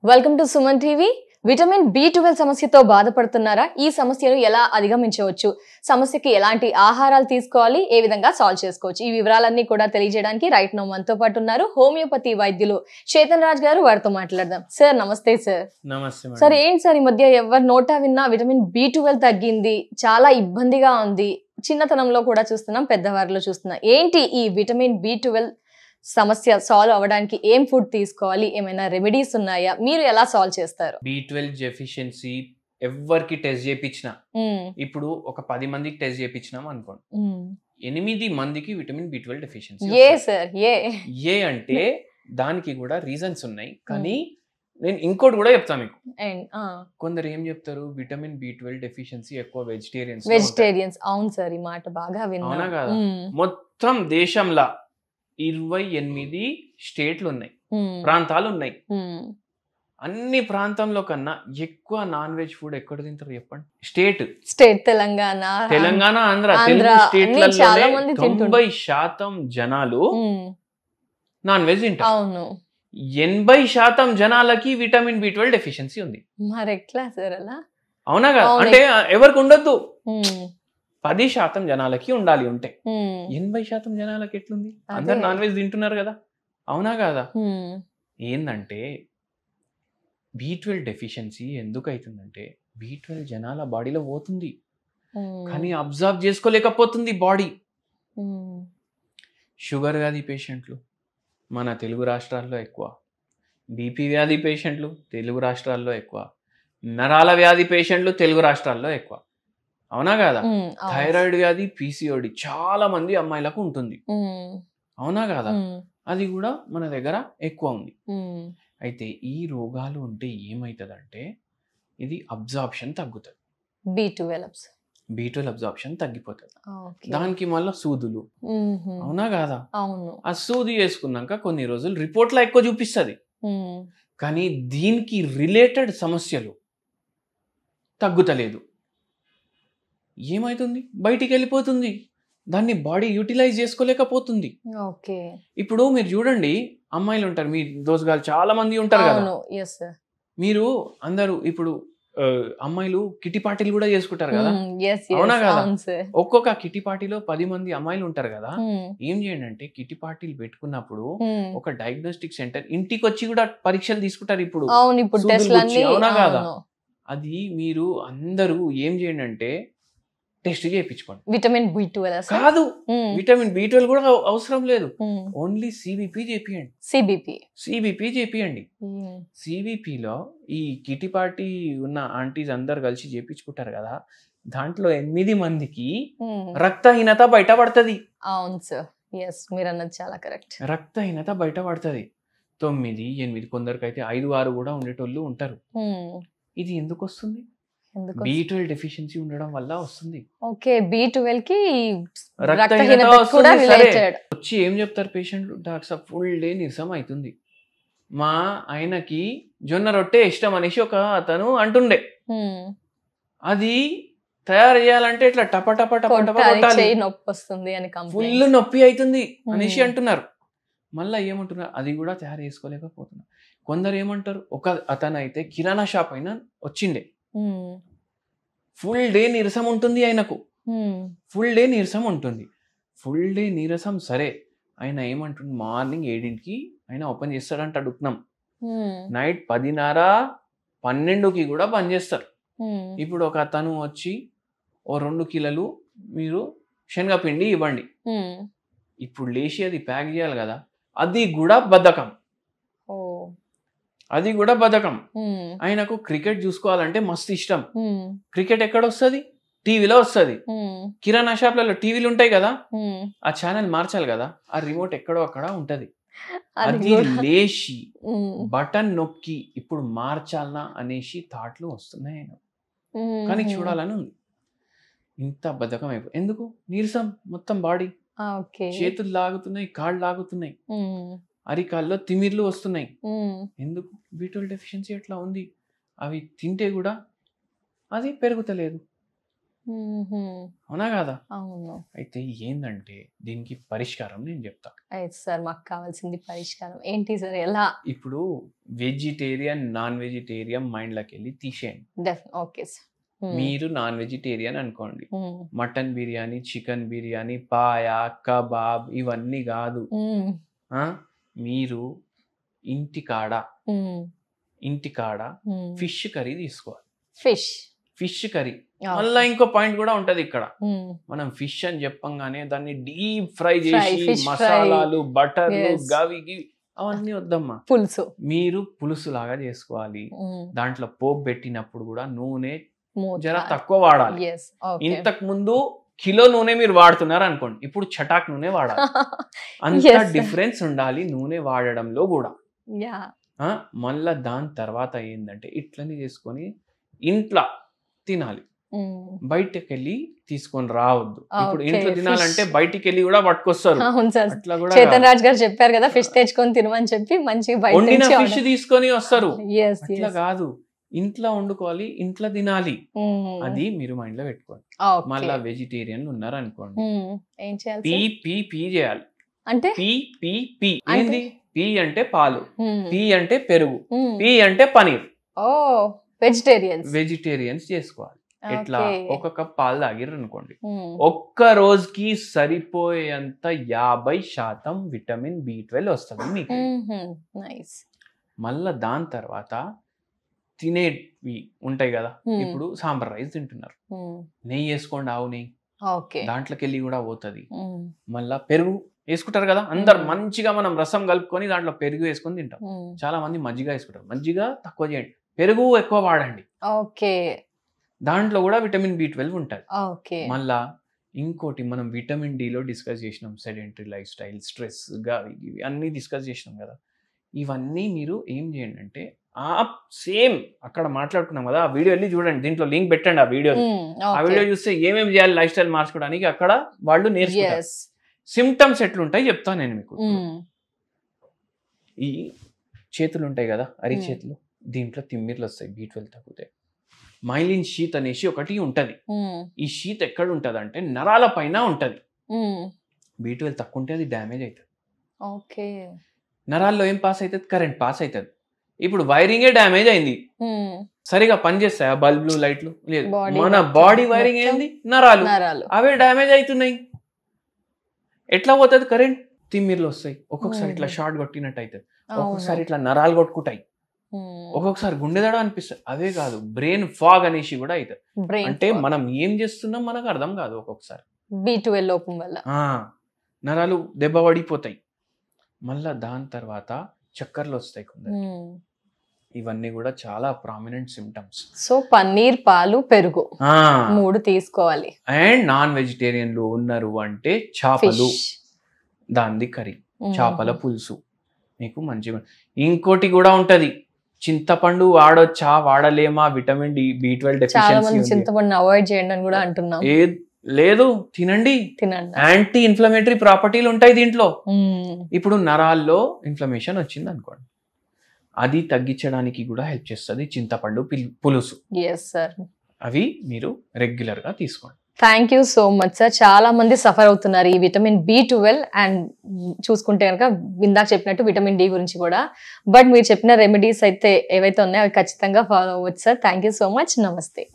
Welcome to Suman TV. Vitamin B12 సమస్యతో బాధపడుతున్నారా? ఈ సమస్యను ఎలా అధిగమించవచ్చు? సమస్యకి ఎలాంటి ఆహారాలు తీసుకోవాలి? ఏ విధంగా సాల్వ్ చేసుకోవచ్చు? ఈ వివరాలన్నీ కూడా తెలియజేయడానికి రైట్ నౌ మనతో పాటు ఉన్నారు హోమియోపతి వైద్యులు చేతన్ రాజ్ గారు. వారితో మాట్లాడదాం. సార్ నమస్తే సార్. నమస్తే సార్, ఏంటి సార్ ఈ మధ్య ఎవరి నోటా విన్నా విటమిన్ B12 తగ్గింది, చాలా ఇబ్బందిగా ఉంది. చిన్నతనంలో కూడా చూస్తున్నాం, పెద్దవారిలో చూస్తున్నాం. ఏంటి ఈ విటమిన్ B12 సమస్య సాల్వ్ అవ్వడానికి ఏం ఫుడ్ తీసుకోవాలి? ఏమైనా రెమెడీస్ ఉన్నాయా? మీరు ఎలా సాల్వ్ చేస్తారు? B12 డెఫిషియన్సీ ఎవరికి టెస్ట్ చేయించినా, ఇప్పుడు ఒక 10 మందికి టెస్ట్ చేయించినాం అనుకోండి, 8 మందికి విటమిన్ B12 డెఫిషియన్సీ. ఏ అంటే దానికి కూడా రీజన్స్ ఉన్నాయి, కానీ నేను ఇంకోటి కూడా చెప్తాను మీకు. కొందరు ఏం చెప్తారు, విటమిన్ B12 డెఫిషియన్సీ ఎక్కువ వెజిటేరియన్స్. అవును సార్, ఈ మాట బాగా విన్నా. అవునా కదా? మొత్తం దేశంలో 28 స్టేట్లు ఉన్నాయి, ప్రాంతాలు ఉన్నాయి. అన్ని ప్రాంతంలో కన్నా ఎక్కువ నాన్ వెజ్ ఫుడ్ ఎక్కడ తింటారు చెప్పండి? స్టేట్ తెలంగాణ, ఆంధ్ర స్టేట్లలో 90% జనాలు నాన్ వెజ్ తింటారు. 80% జనాలకి విటమిన్ B12 డెఫిషియన్సీ ఉంది. మరి ఎట్లా సార్ అలా? అవునా కదా? అంటే ఎవరికి ఉండొద్దు, 10% జనాలకి ఉండాలి. ఉంటే 80% జనాలకి ఎట్లుంది? అందరు నాన్ వెజ్ తింటున్నారు కదా, అవునా కదా? ఏందంటే B12 డెఫిషియన్సీ ఎందుకు అవుతుందంటే, B12 జనాల బాడీలో పోతుంది, కానీ అబ్జర్వ్ చేసుకోలేకపోతుంది బాడీ. షుగర్ వ్యాధి పేషెంట్లు మన తెలుగు రాష్ట్రాల్లో ఎక్కువ, బీపీ వ్యాధి పేషెంట్లు తెలుగు రాష్ట్రాల్లో ఎక్కువ, నరాల వ్యాధి పేషెంట్లు తెలుగు రాష్ట్రాల్లో ఎక్కువ, అవునా కదా? థైరాయిడ్ వ్యాధి, PCOD చాలా మంది అమ్మాయిలకు ఉంటుంది, అవునా కదా? అది కూడా మన దగ్గర ఎక్కువ ఉంది. అయితే ఈ రోగాలు ఉంటే ఏమవుతుందంటే, ఇది అబ్జార్ప్షన్ తగ్గుతుంది, B12 అబ్జార్ప్షన్ తగ్గిపోతుంది. దానికి మళ్ళీ సూదులు, అవునా కాదా? ఆ సూది వేసుకున్నాక కొన్ని రోజులు రిపోర్ట్లో ఎక్కువ చూపిస్తుంది, కానీ దీనికి రిలేటెడ్ సమస్యలు తగ్గుతలేదు. ఏమైతుంది? బయటికి వెళ్ళిపోతుంది, దాన్ని బాడీ యూటిలైజ్ చేసుకోలేకపోతుంది. ఇప్పుడు మీరు చూడండి, అమ్మాయిలు ఉంటారు, మీ దోస్తుగాళ్ళు చాలా మంది ఉంటారు కదా, మీరు అందరూ ఇప్పుడు అమ్మాయిలు కిట్టి పార్టీలు కూడా చేసుకుంటారు కదా, అవునా కదా? ఒక్కొక్క కిట్టి పార్టీలో 10 మంది అమ్మాయిలు ఉంటారు కదా. ఏం చేయండి అంటే, కిట్టి పార్టీలు పెట్టుకున్నప్పుడు ఒక డయాగ్నోస్టిక్ సెంటర్ ఇంటికి వచ్చి కూడా పరీక్షలు తీసుకుంటారు ఇప్పుడు, అవునా కదా? అది మీరు అందరూ ఏం చేయండి అంటే, టెస్ట్ చేయించుకోండి. విటమిన్ B12 కాదు, విటమిన్ B12 కూడా అవసరం లేదు, ఓన్లీ CBP చేపియండి. CBPలో ఈ కిటి పార్టీ ఉన్న ఆంటీస్ అందరు కలిసి చేపించుకుంటారు కదా, దాంట్లో 8 మందికి రక్తహీనత బయటపడుతుంది. అవును సార్, మీరు అన్నది చాలా కరెక్ట్. రక్తహీనత బయటపడుతుంది. 9, 8, కొందరికైతే 5, 6 కూడా ఉండేటోళ్ళు ఉంటారు. ఇది ఎందుకు వస్తుంది? B12 డెఫిషియన్సీ ఉండడం వల్ల వస్తుంది. B12 కి రక్తహీనత కూడా రిలేటెడ్. వచ్చి ఏం చెప్తారు పేషెంట్లు, డాక్టర్ సాబ్ ఫుల్ డే నీరసం అవుతుంది, మా ఆయనకి జొన్న రొట్టె ఇష్టం అనేసి ఒక అతను అంటుండే, అది తయారు చేయాలంటే ఇట్లా టపటప ఫుల్ నొప్పి అవుతుంది అనేసి అంటున్నారు. మళ్ళీ ఏమంటున్నారు, అది కూడా తయారు చేసుకోలేకపోతున్నారు. కొందరు ఏమంటారు, ఒక అతను అయితే కిరాణా షాప్ అయినా వచ్చిండే, ఫుల్ డే నీరసం ఉంటుంది ఆయనకు, ఫుల్ డే నీరసం. సరే, ఆయన ఏమంటుంది, మార్నింగ్ 7కి ఆయన ఓపెన్ చేస్తాడంట డుక్నం, నైట్ 10:30, 12కి కూడా బంద్ చేస్తారు. ఇప్పుడు ఒక అతను వచ్చి ఓ 2 కిలోలు మీరు శనగపిండి ఇవ్వండి, ఇప్పుడు లేచి అది ప్యాక్ చేయాలి కదా, అది కూడా బద్ధకం. ఆయనకు క్రికెట్ చూసుకోవాలంటే మస్తు ఇష్టం. క్రికెట్ ఎక్కడ వస్తుంది? టీవీలో వస్తుంది. కిరాణా షాప్లలో టీవీలు ఉంటాయి కదా, ఆ ఛానల్ మార్చాలి కదా, ఆ రిమోట్ ఎక్కడో అక్కడ ఉంటది, అది లేచి బటన్ నొక్కి ఇప్పుడు మార్చాలనా అనేసి థాట్లు వస్తున్నాయి ఆయన, కానీ చూడాలని ఉంది. ఇంత బద్ధకం అయిపోయి ఎందుకు? నీరసం, మొత్తం బాడీ, చేతులు లాగుతున్నాయి, కాళ్ళు లాగుతున్నాయి, అరికాల్లో తిమిర్లు వస్తున్నాయి. ఎందుకు? B12 డెఫిషియన్సీ ఎట్లా ఉంది. అవి తింటే కూడా అది పెరుగుతలేదు. అవునా కదా? అవును. అయితే ఏందంటే దీనికి పరిష్కారం నేను చెప్తా. అయితే సార్ మాకు కావాల్సింది పరిష్కారం ఏంటి సార్? ఎలా? ఇప్పుడు వెజిటేరియన్ నాన్ వెజిటేరియన్ మైండ్లోకి వెళ్ళి తీసేయండి. Okay sir. మీరు నాన్ వెజిటేరియన్ అనుకోండి, మటన్ బిర్యానీ, చికెన్ బిర్యానీ, పాయ, కబాబ్ ఇవన్నీ కాదు. మీరు ఇంటికాడ ఫిష్ కర్రీ తీసుకోవాలి. Fish curry. మళ్ళా ఇంకో పాయింట్ కూడా ఉంటది ఇక్కడ. మనం ఫిష్ అని చెప్పంగానే దాన్ని డీప్ ఫ్రై చేసి మసాలాలు, బటర్లు, గవి అవన్నీ వద్దమ్మా. పులుసు మీరు పులుసు లాగా చేసుకోవాలి. దాంట్లో పోపు పెట్టినప్పుడు కూడా నూనె జర తక్కువ వాడాలి. ఇంతకు ముందు కిలో నూనె మీరు వాడుతున్నారు అనుకోండి, ఇప్పుడు చటాక్ నూనె వాడాలి. అంత డిఫరెన్స్ ఉండాలి నూనె వాడడంలో కూడా. మళ్ళా దాని తర్వాత ఏంటంటే ఇట్లని చేసుకొని ఇంట్లో తినాలి. బయటకు వెళ్ళి తీసుకొని రావద్దు. ఇప్పుడు ఇంట్లో తినాలంటే బయటికి వెళ్ళి కూడా పట్టుకొస్తారు. అట్లా కూడా చేతన్ రాజ్ గారు చెప్పారు కదా, ఫిష్ తెచ్చుకొని తినమని చెప్పి మంచిగా వండిన ఫిష్ తీసుకొని వస్తారు. అట్లా కాదు, ఇంట్లో వండుకోవాలి, ఇంట్లో తినాలి. అది మీరు మైండ్ లో పెట్టుకోండి. మళ్ళా వెజిటేరియన్ ఉన్నారు అనుకోండి, ఏం చేయాలి? పీ చేయాలి. అంటే పీ ఏంది? పీ అంటే పాలు, పీ అంటే పెరుగు, పీ అంటే పనీర్. వెజిటేరియన్స్ చేసుకోవాలి. ఎట్లా? ఒక కప్ పాలు తాగిర్రు అనుకోండి, ఒక్క రోజుకి సరిపోయేంత 50% విటమిన్ B12 వస్తుంది మీకు. మళ్ళా దాని తర్వాత తినేవి ఉంటాయి కదా, ఇప్పుడు సాంబార్ రైస్ తింటున్నారు, నెయ్యి వేసుకోండి, ఆవు నెయ్యి, దాంట్లోకి వెళ్ళి కూడా పోతుంది. మళ్ళా పెరుగు వేసుకుంటారు కదా అందరు, మంచిగా మనం రసం కలుపుకొని దాంట్లో పెరుగు వేసుకొని తింటాం. చాలా మంది మజ్జిగ వేసుకుంటారు, మజ్జిగ తక్కువ చేయండి, పెరుగు ఎక్కువ వాడండి. దాంట్లో కూడా విటమిన్ B12 ఉంటుంది. మళ్ళా ఇంకోటి మనం విటమిన్ Dలో డిస్కస్ చేసినాం, సెడెంటరీ లైఫ్ స్టైల్, స్ట్రెస్, ఇవి అన్నీ డిస్కస్ చేసినాం కదా. ఇవన్నీ మీరు ఏం చేయండి అంటే సేమ్ అక్కడ మాట్లాడుకున్నాం కదా, ఆ వీడియో వెళ్ళి చూడండి, దీంట్లో లింక్ పెట్టండి. ఆ వీడియో చూస్తే ఏమేమి చేయాలి లైఫ్ స్టైల్ మార్చుకోవడానికి అక్కడ వాళ్ళు నేర్చుకుంటారు. సిమ్టమ్స్ ఎట్లుంటాయి చెప్తాను నేను మీకు. ఈ చేతులు ఉంటాయి కదా, అరిచేతులు, దీంట్లో తిమ్మిర్లు వస్తాయి B12 తగ్గితే. మైలిన్ షీత్ అనేసి ఒకటి ఉంటది. ఈ షీత్ ఎక్కడ ఉంటది అంటే నరాల పైన ఉంటది. B12 తక్కువ ఉంటే అది డ్యామేజ్ అవుతుంది. నరాల్లో ఏం పాస్ అవుతుంది? కరెంట్ పాస్ అవుతుంది. ఇప్పుడు వైరింగే డ్యామేజ్ అయింది, సరిగా పనిచేస్తాయి ఆ బల్బులు, లైట్లు లేదు. మన బాడీ వైరింగ్ ఏంది? నరాలు, అవే డ్యామేజ్ అవుతున్నాయి. ఎట్లా పోతుంది కరెంట్? తిమ్మిర్లు వస్తాయి, ఒక్కొక్కసారి ఇట్లా షార్ట్ కొట్టినట్టు అవుతుంది, ఒక్కొక్కసారి ఇట్లా నరాలు కొట్టుకుంటాయి, ఒక్కొక్కసారి గుండెదడ అనిపిస్తుంది. అవే కాదు, బ్రెయిన్ ఫాగ్ అనేసి కూడా అవుతుంది. అంటే మనం ఏం చేస్తున్నాం మనకు అర్థం కాదు. ఒక్కొక్కసారి B12 లోపం వల్ల నరాలు దెబ్బ పడిపోతాయి. మళ్ళా దాని తర్వాత చక్కర్లు వస్తాయి కొందరు. ఇవన్నీ కూడా చాలా ప్రామినెంట్ సిమ్టమ్స్. సో పన్నీర్, పాలు, పెరుగు 3 తీసుకోవాలి. అండ్ నాన్ వెజిటేరియన్లు ఉన్నారు అంటే చేపలు, దాంది కర్రీ, చేపల పులుసు మీకు మంచిగా. ఇంకోటి కూడా ఉంటది, చింతపండు వాడొచ్చా వాడలేమా? Vitamin B12 deficiency. చింతపండు అవాయిడ్ చేయండి అని కూడా అంటున్నాం. లేదు, తినండి. యాంటీ ఇన్ఫ్లమేటరీ ప్రాపర్టీలు ఉంటాయి దీంట్లో. ఇప్పుడు నరాల్లో ఇన్ఫ్లమేషన్ వచ్చింది అనుకోండి, అది తగ్గించడానికి కూడా హెల్ప్ చేస్తుంది చింతపండు పులుసు. అవి మీరు రెగ్యులర్ గా తీసుకోండి. Thank you so much sir. చాలా మంది సఫర్ అవుతున్నారు ఈ విటమిన్ B12 అండ్ చూసుకుంటే కనుక ఇందాక చెప్పినట్టు విటమిన్ D గురించి కూడా. బట్ మీరు చెప్పిన రెమెడీస్ అయితే ఏవైతే ఉన్నాయో అవి ఖచ్చితంగా ఫాలో అవ్వచ్చు sir. Thank you so much. నమస్తే.